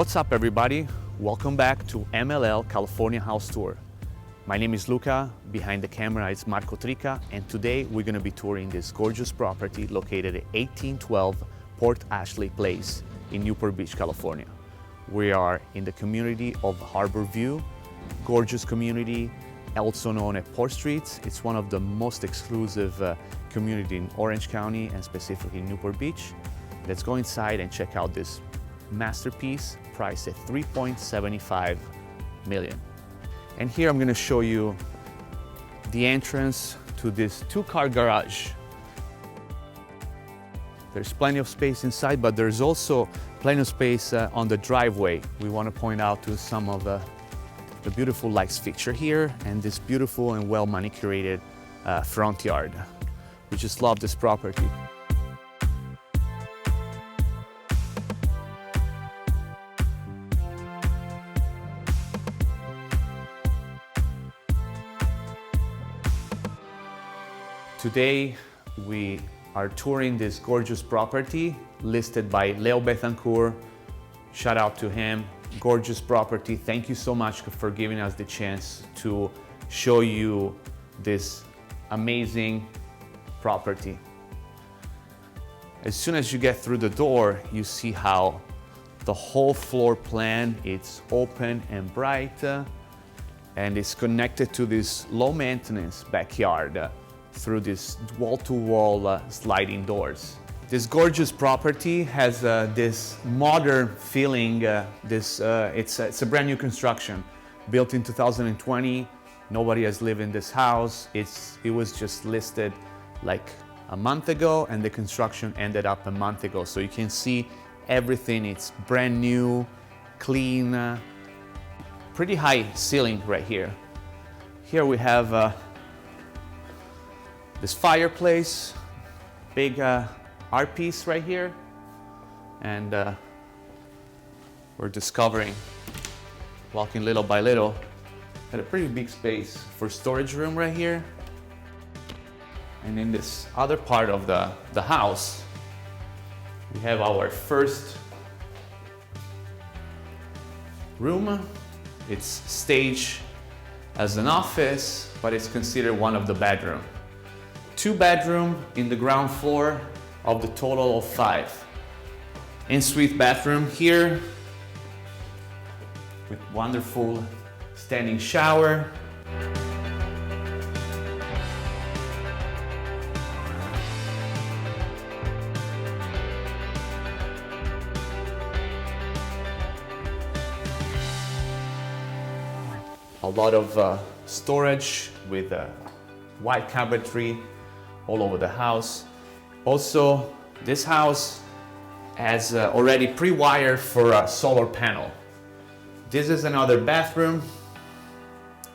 What's up, everybody? Welcome back to MLL California House Tour. My name is Luca, behind the camera is Marco Tricca, and today we're going to be touring this gorgeous property located at 1812 Port Ashley Place in Newport Beach, California. We are in the community of Harbor View, gorgeous community, also known as Port Street. It's one of the most exclusive community in Orange County and specifically in Newport Beach. Let's go inside and check out this masterpiece priced at $3.75 million. And here I'm going to show you the entrance to this two-car garage. There's plenty of space inside, but there's also plenty of space on the driveway. We want to point out to some of the beautiful lights fixture here and this beautiful and well manicured front yard. We just love this property. Today, we are touring this gorgeous property listed by Leo Betancourt. Shout out to him. Gorgeous property. Thank you so much for giving us the chance to show you this amazing property. As soon as you get through the door, you see how the whole floor plan is open and bright, and it's connected to this low maintenance backyard through this wall-to-wall sliding doors. This gorgeous property has this modern feeling. It's a brand new construction, built in 2020. Nobody has lived in this house. It was just listed like a month ago, and the construction ended up a month ago. So you can see everything. It's brand new, clean, pretty high ceiling right here. Here we have this fireplace, big art piece right here, and we're discovering, walking little by little, had a pretty big space for storage room right here. And in this other part of the house, we have our first room. It's staged as an office, but it's considered one of the bedrooms. 2-bedroom in the ground floor of the total of 5. En-suite bathroom here with wonderful standing shower. A lot of storage with white cabinetry all over the house. Also, this house has already pre-wired for a solar panel. This is another bathroom,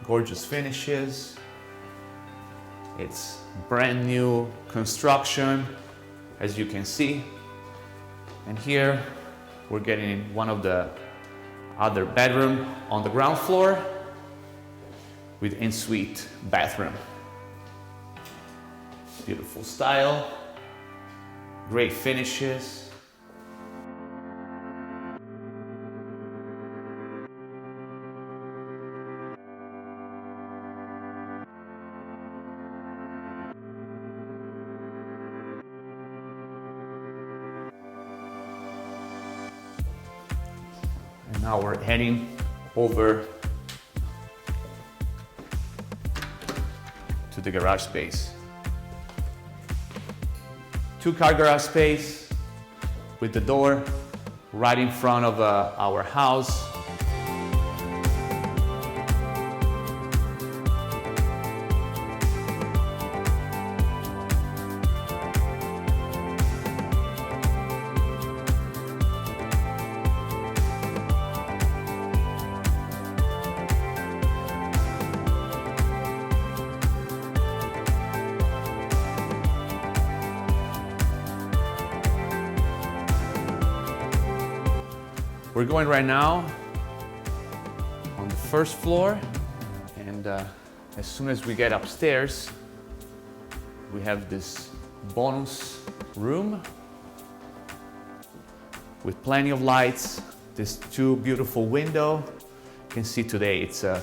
gorgeous finishes. It's brand new construction, as you can see. And here we're getting one of the other bedroom on the ground floor with en-suite bathroom. Beautiful style, great finishes. And now we're heading over to the garage space. 2-car garage space with the door right in front of our house. We're going right now on the first floor, and as soon as we get upstairs, we have this bonus room with plenty of lights, these two beautiful windows. You can see today it's a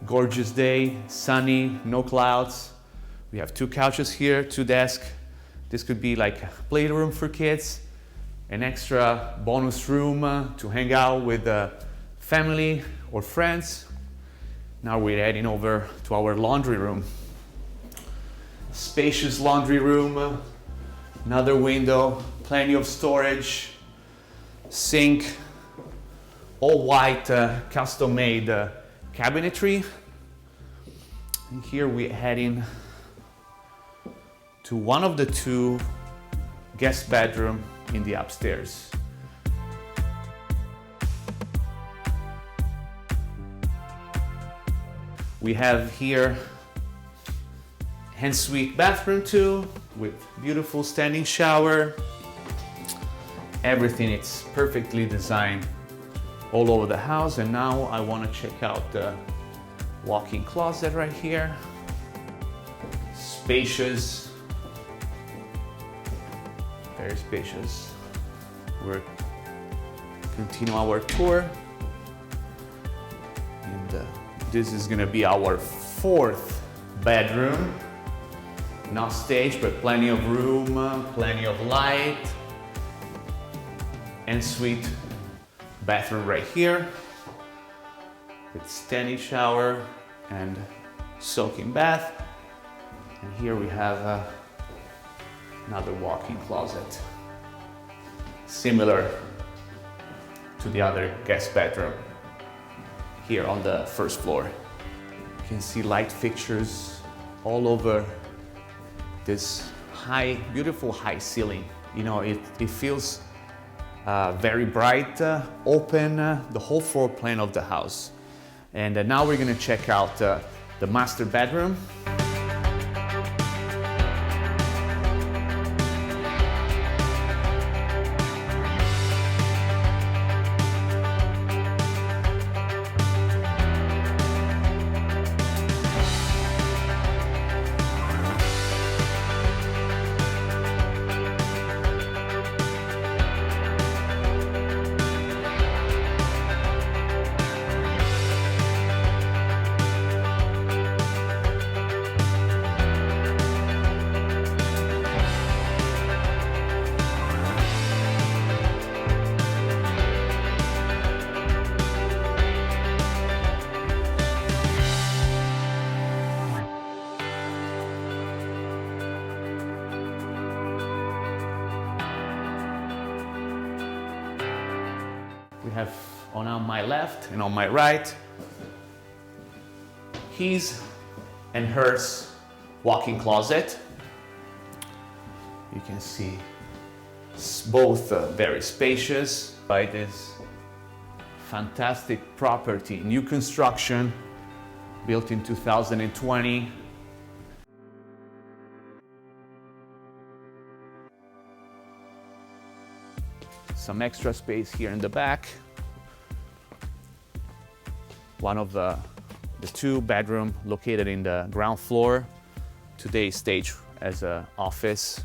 gorgeous day, sunny, no clouds. We have two couches here, two desks. This could be like a playroom for kids, an extra bonus room to hang out with family or friends. Now we're heading over to our laundry room. Spacious laundry room, another window, plenty of storage, sink, all white, custom-made cabinetry. And here we're heading to one of the two guest bedrooms in the upstairs. We have here ensuite bathroom too, with beautiful standing shower. Everything is perfectly designed all over the house. And now I want to check out the walk-in closet right here. Spacious, very spacious. We're continue our tour. And this is gonna be our fourth bedroom. Not staged, but plenty of room, plenty of light. Ensuite bathroom right here with standing shower and soaking bath. And here we have another walk-in closet, similar to the other guest bedroom here on the first floor. You can see light fixtures all over this beautiful high ceiling. You know, it feels very bright, open, the whole floor plan of the house. And now we're gonna check out the master bedroom. We have on my left and on my right, his and hers walk-in closet. You can see both very spacious by this fantastic property, new construction, built in 2020. Some extra space here in the back. One of the two bedroom located in the ground floor. Today staged as an office,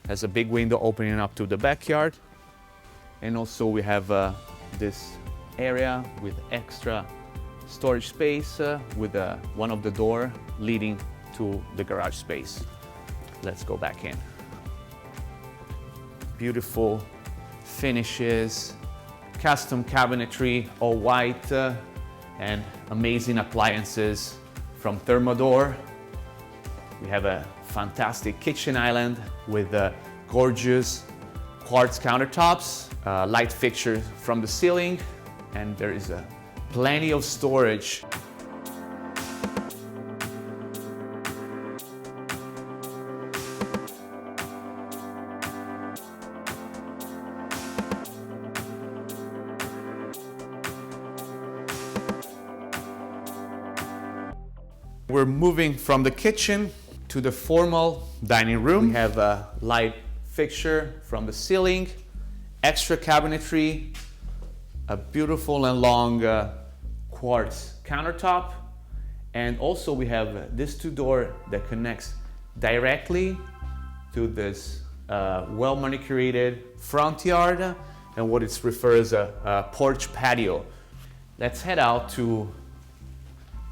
has a big window opening up to the backyard. And also we have this area with extra storage space with one of the door leading to the garage space. Let's go back in. Beautiful finishes, custom cabinetry, all white, and amazing appliances from Thermador. We have a fantastic kitchen island with gorgeous quartz countertops, light fixtures from the ceiling, and there is plenty of storage. We're moving from the kitchen to the formal dining room. We have a light fixture from the ceiling, extra cabinetry, a beautiful and long quartz countertop, and also we have this two door that connects directly to this well manicured front yard, and what it's referred as a porch patio. Let's head out to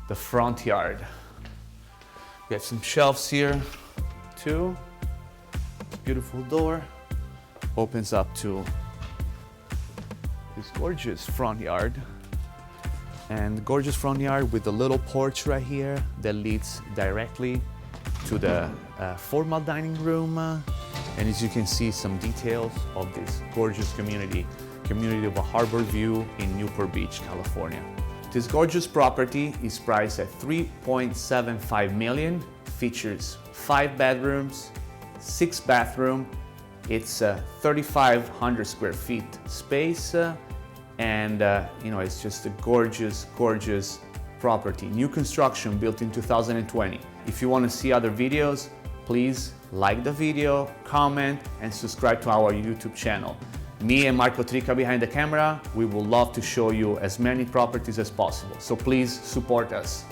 the front yard. We have some shelves here too. Beautiful door. Opens up to this gorgeous front yard. And gorgeous front yard with a little porch right here that leads directly to the formal dining room. And as you can see, some details of this gorgeous community of a harbor view in Newport Beach, California. This gorgeous property is priced at $3.75 million, features 5 bedrooms, 6 bathrooms. It's 3,500 square feet space, and it's just a gorgeous, gorgeous property. New construction, built in 2020. If you want to see other videos, please like the video, comment, and subscribe to our YouTube channel. Me and Marco Tricca behind the camera, we would love to show you as many properties as possible. So please support us.